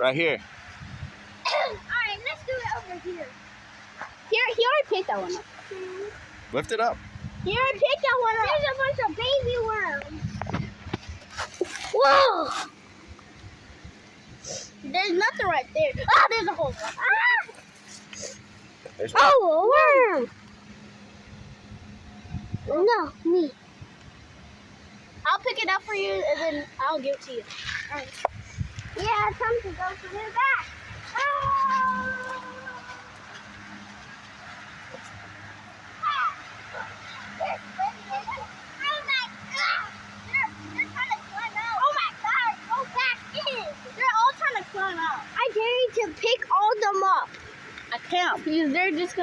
Right here. Alright, let's do it over here. He already picked that one up. Lift it up. He already picked that one up. There's a bunch of baby worms. Whoa! There's nothing right there. Ah, there's a hole. Ah! There's one. Oh, a worm. No, me. I'll pick it up for you and then I'll give it to you. All right. Yeah, time to go to the back. Oh! I dare you to pick all them up. I can't because they're just gonna